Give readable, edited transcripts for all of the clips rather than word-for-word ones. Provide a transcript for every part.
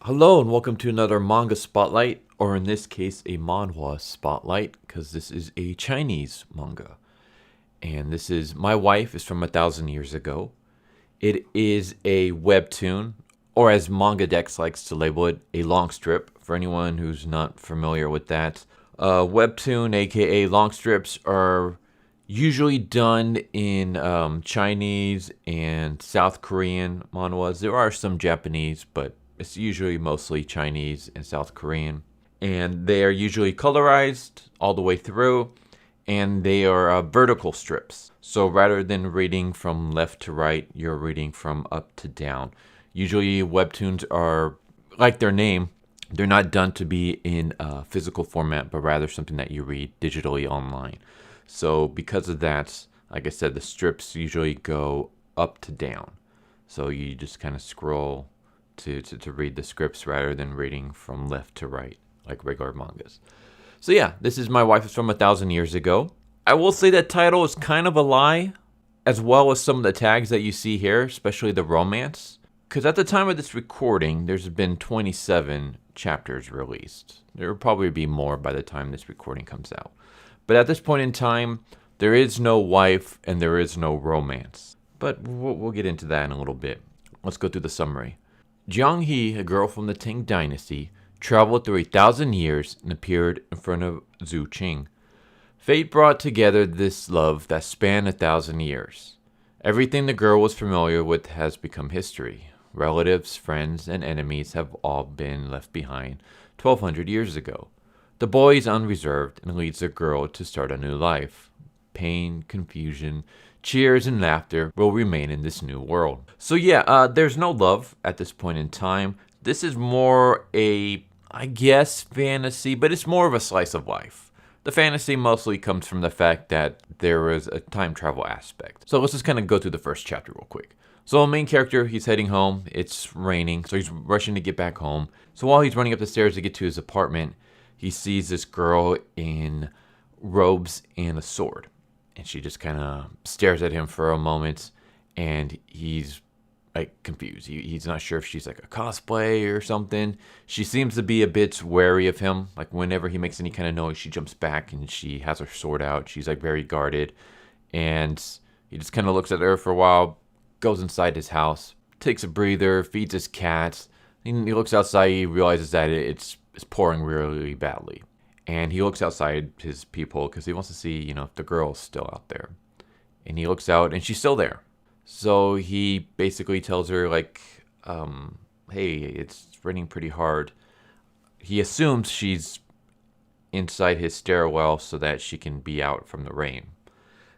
Hello and welcome to another manga spotlight, or in this case, a manhwa spotlight, because this is a Chinese manga. And this is My Wife is from 1,000 years ago. It is a webtoon, or as MangaDex likes to label it, a long strip, for anyone who's not familiar with that. Webtoon, aka long strips, are usually done in Chinese and South Korean manhwas. There are some Japanese, but it's usually mostly Chinese and South Korean. And they are usually colorized all the way through, and they are vertical strips. So rather than reading from left to right, you're reading from up to down. Usually, webtoons are, like their name, they're not done to be in physical format, but rather something that you read digitally online. So because of that, like I said, the strips usually go up to down. So you just kind of scroll to read the scripts rather than reading from left to right, like regular mangas. So yeah, this is My Wife is from 1,000 years ago. I will say that title is kind of a lie, as well as some of the tags that you see here, especially the romance. Because at the time of this recording, there's been 27 chapters released. There will probably be more by the time this recording comes out. But at this point in time, there is no wife and there is no romance. But we'll get into that in a little bit. Let's go through the summary. Jiang He, a girl from the Tang Dynasty, traveled through 1,000 years and appeared in front of Xu Qing. Fate brought together this love that spanned 1,000 years. Everything the girl was familiar with has become history. Relatives, friends, and enemies have all been left behind 1,200 years ago. The boy is unreserved and leads the girl to start a new life. Pain, confusion, cheers, and laughter will remain in this new world. So yeah, there's no love at this point in time. This is more a, I guess, fantasy, but it's more of a slice of life. The fantasy mostly comes from the fact that there is a time travel aspect. So let's just kind of go through the first chapter real quick. So the main character, he's heading home. It's raining, so he's rushing to get back home. So while he's running up the stairs to get to his apartment, he sees this girl in robes and a sword. And she just kind of stares at him for a moment, and he's like confused. He's not sure if she's like a cosplay or something. She seems to be a bit wary of him. Like whenever he makes any kind of noise, she jumps back and she has her sword out. She's like very guarded. And he just kind of looks at her for a while, goes inside his house, takes a breather, feeds his cat. He looks outside, he realizes that it's pouring really badly. And he looks outside his peephole because he wants to see, if the girl's still out there. And he looks out and she's still there. So he basically tells her, like, hey, it's raining pretty hard. He assumes she's inside his stairwell so that she can be out from the rain.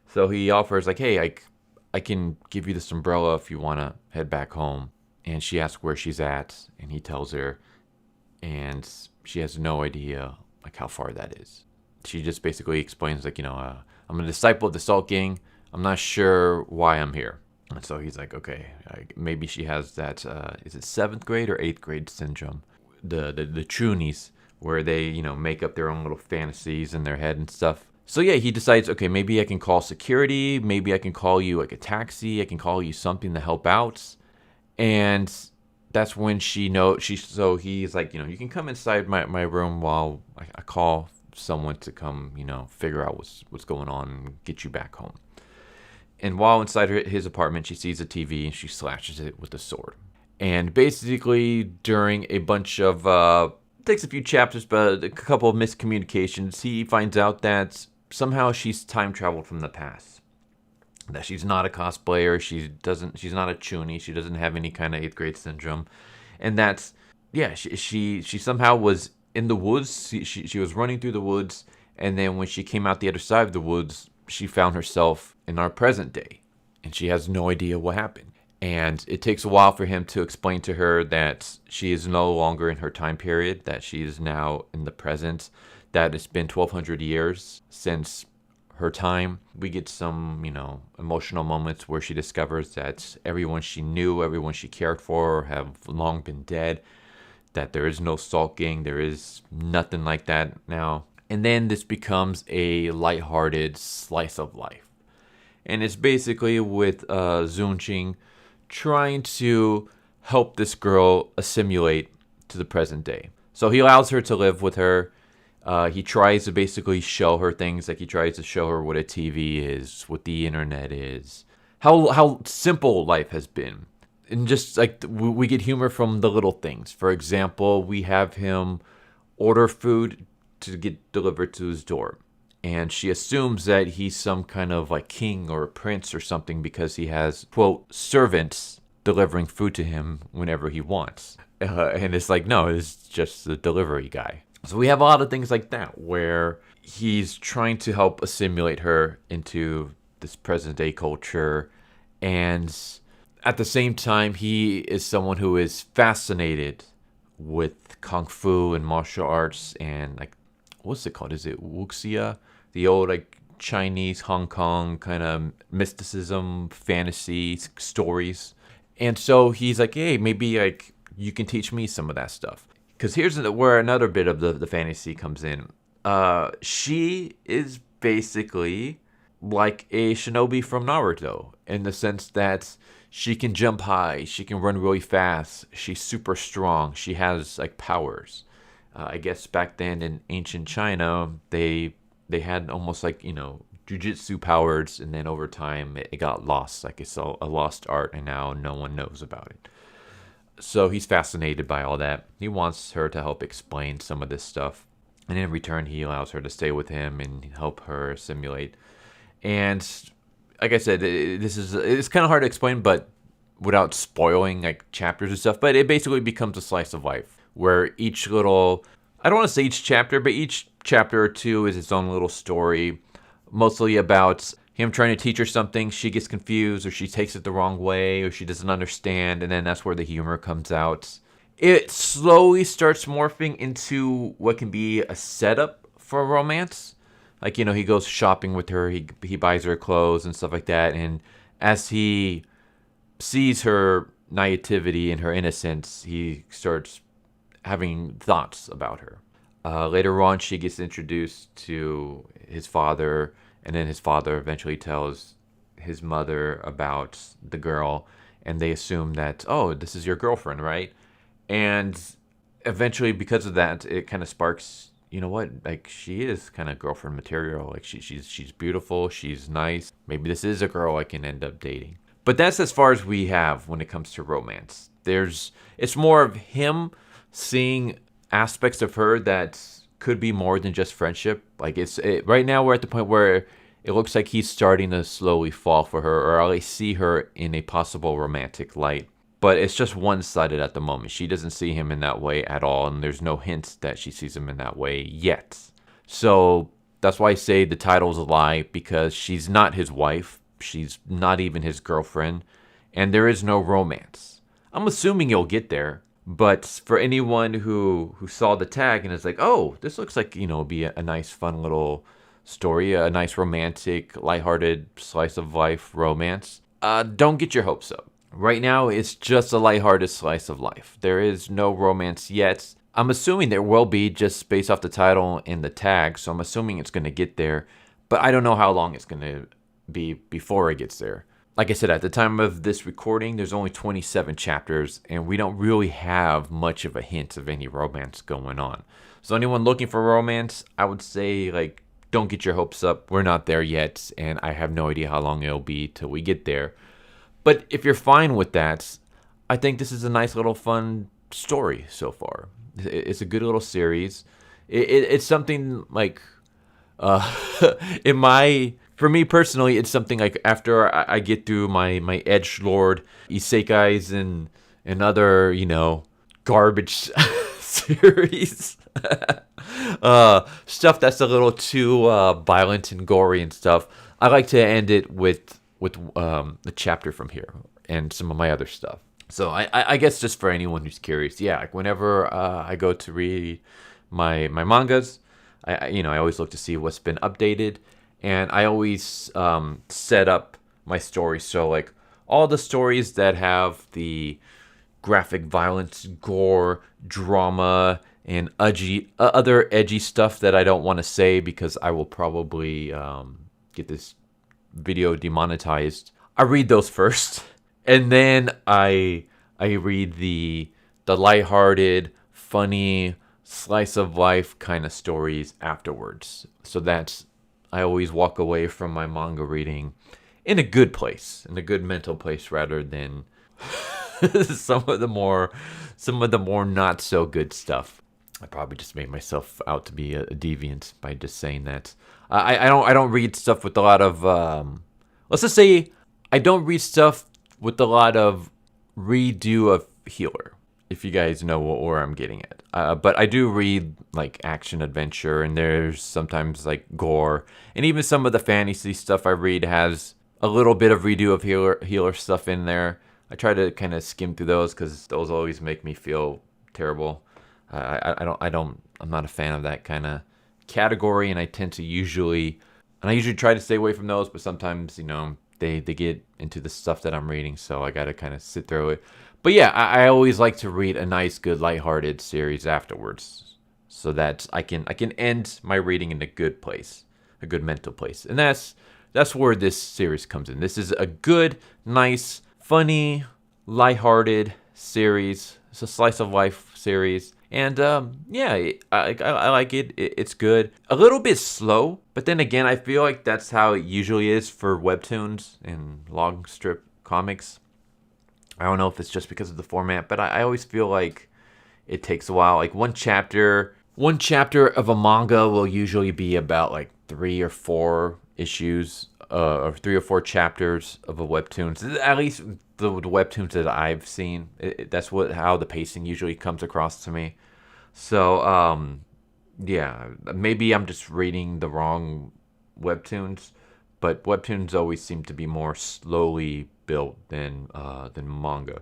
So he offers, like, hey, I can give you this umbrella if you want to head back home. And she asks where she's at. And he tells her. And she has no idea like how far that is. She just basically explains like, I'm a disciple of the Salt Gang. I'm not sure why I'm here. And so he's like, okay, maybe she has that, is it 7th grade or 8th grade syndrome? The Trunies, where they, make up their own little fantasies in their head and stuff. So yeah, he decides, okay, maybe I can call security. Maybe I can call you like a taxi. I can call you something to help out. And that's when so he's like, you can come inside my room while I call someone to come, figure out what's going on and get you back home. And while inside his apartment, she sees a TV and she slashes it with a sword. And basically, during a bunch of, takes a few chapters, but a couple of miscommunications, he finds out that somehow she's time traveled from the past. That she's not a cosplayer, she's not a chuuni, she doesn't have any kind of 8th grade syndrome. And that's, yeah, she somehow was in the woods, she was running through the woods, and then when she came out the other side of the woods, she found herself in our present day, and she has no idea what happened. And it takes a while for him to explain to her that she is no longer in her time period, that she is now in the present, that it's been 1,200 years since her time. We get some, emotional moments where she discovers that everyone she knew, everyone she cared for have long been dead, that there is no Salt Gang, there is nothing like that now. And then this becomes a lighthearted slice of life. And it's basically with Xu Qing trying to help this girl assimilate to the present day. So he allows her to live with her. He tries to basically show her things, like he tries to show her what a TV is, what the internet is, how simple life has been. And just like we get humor from the little things. For example, we have him order food to get delivered to his door. And she assumes that he's some kind of like king or a prince or something because he has, quote, servants delivering food to him whenever he wants. And it's like, no, it's just the delivery guy. So we have a lot of things like that where he's trying to help assimilate her into this present day culture. And at the same time, he is someone who is fascinated with kung fu and martial arts and like, what's it called? Is it wuxia? The old like Chinese, Hong Kong kind of mysticism, fantasy stories. And so he's like, hey, maybe like you can teach me some of that stuff. Because here's where another bit of the fantasy comes in. She is basically like a shinobi from Naruto in the sense that she can jump high, she can run really fast, she's super strong, she has like powers. I guess back then in ancient China, they had almost like, jujitsu powers, and then over time it got lost. Like it's a lost art, and now no one knows about it. So he's fascinated by all that. He wants her to help explain some of this stuff. And in return, he allows her to stay with him and help her assimilate. And like I said, it's kind of hard to explain, but without spoiling like chapters and stuff. But it basically becomes a slice of life where each little, I don't want to say each chapter, but each chapter or two is its own little story, mostly about him trying to teach her something. She gets confused, or she takes it the wrong way, or she doesn't understand, and then that's where the humor comes out. It slowly starts morphing into what can be a setup for a romance. Like, he goes shopping with her, he buys her clothes and stuff like that, and as he sees her naivety and her innocence, he starts having thoughts about her. Later on, she gets introduced to his father, and then his father eventually tells his mother about the girl, and they assume that, oh, this is your girlfriend, right? And eventually, because of that, it kind of sparks, you know what? Like, she is kind of girlfriend material. Like, she's beautiful, she's nice. Maybe this is a girl I can end up dating. But that's as far as we have when it comes to romance. It's more of him seeing aspects of her that could be more than just friendship. Like right now we're at the point where it looks like he's starting to slowly fall for her, or at least see her in a possible romantic light. But it's just one-sided at the moment. She doesn't see him in that way at all, and there's no hint that she sees him in that way yet. So that's why I say the title's a lie, because she's not his wife. She's not even his girlfriend, and there is no romance. I'm assuming you'll get there. But for anyone who saw the tag and is like, oh, this looks like, be a nice, fun little story, a nice romantic, lighthearted slice of life romance, don't get your hopes up. Right now, it's just a lighthearted slice of life. There is no romance yet. I'm assuming there will be, just based off the title and the tag, so I'm assuming it's going to get there. But I don't know how long it's going to be before it gets there. Like I said, at the time of this recording, there's only 27 chapters, and we don't really have much of a hint of any romance going on. So anyone looking for romance, I would say, like, don't get your hopes up. We're not there yet, and I have no idea how long it'll be till we get there. But if you're fine with that, I think this is a nice little fun story so far. It's a good little series. It's something like, for me personally, it's something like after I get through my edgelord Isekais and other, garbage series. Stuff that's a little too violent and gory and stuff. I like to end it with the chapter from here and some of my other stuff. So I guess just for anyone who's curious, yeah, like whenever I go to read my mangas, I always look to see what's been updated. And I always set up my stories so, like, all the stories that have the graphic violence, gore, drama, and other edgy stuff that I don't want to say because I will probably get this video demonetized. I read those first, and then I read the lighthearted, funny, slice of life kind of stories afterwards. So that's, I always walk away from my manga reading in a good place, in a good mental place, rather than some of the more not so good stuff. I probably just made myself out to be a deviant by just saying that. I don't read stuff with a lot of let's just say I don't read stuff with a lot of redo of healer, if you guys know where I'm getting at. But I do read like action adventure, and there's sometimes like gore, and even some of the fantasy stuff I read has a little bit of redo of healer stuff in there. I try to kind of skim through those because those always make me feel terrible. I'm not a fan of that kind of category, and I usually try to stay away from those, but sometimes, they get into the stuff that I'm reading, so I gotta kind of sit through it. But yeah, I always like to read a nice, good, lighthearted series afterwards, so that I can end my reading in a good place, a good mental place, and that's where this series comes in. This is a good, nice, funny, lighthearted series. It's a slice of life series. And yeah, I like it. It's good. A little bit slow, but then again, I feel like that's how it usually is for webtoons and long strip comics. I don't know if it's just because of the format, but I always feel like it takes a while. Like one chapter of a manga will usually be about like 3 or 4 issues, or 3 or 4 chapters of a webtoon. At least the webtoons that I've seen, that's how the pacing usually comes across to me. So yeah, maybe I'm just reading the wrong webtoons, but webtoons always seem to be more slowly built than manga.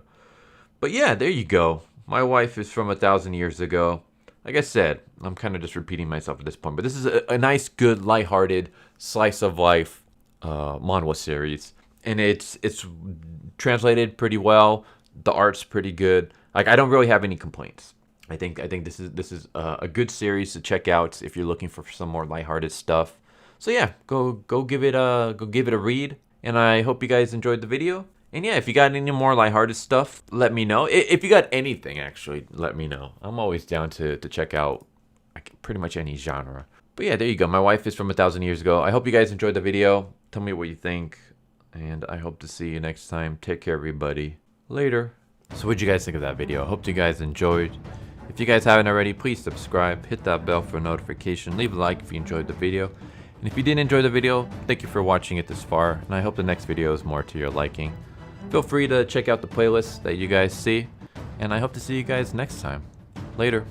But yeah, there you go. My wife is from 1,000 years ago. Like I said, I'm kind of just repeating myself at this point, but this is a nice, good, lighthearted slice of life manhwa series, and it's translated pretty well. The art's pretty good. Like, I don't really have any complaints. I think this is a good series to check out if you're looking for some more lighthearted stuff. So yeah, go give it a read, and I hope you guys enjoyed the video. And yeah, if you got any more lighthearted stuff, let me know. If you got anything, actually, let me know. I'm always down to check out pretty much any genre. But yeah, there you go. My wife is from 1,000 years ago. I hope you guys enjoyed the video. Tell me what you think, and I hope to see you next time. Take care, everybody. Later. So what'd you guys think of that video? I hope you guys enjoyed. If you guys haven't already, please subscribe, hit that bell for a notification, leave a like if you enjoyed the video. And if you didn't enjoy the video, thank you for watching it this far, and I hope the next video is more to your liking. Feel free to check out the playlist that you guys see, and I hope to see you guys next time. Later.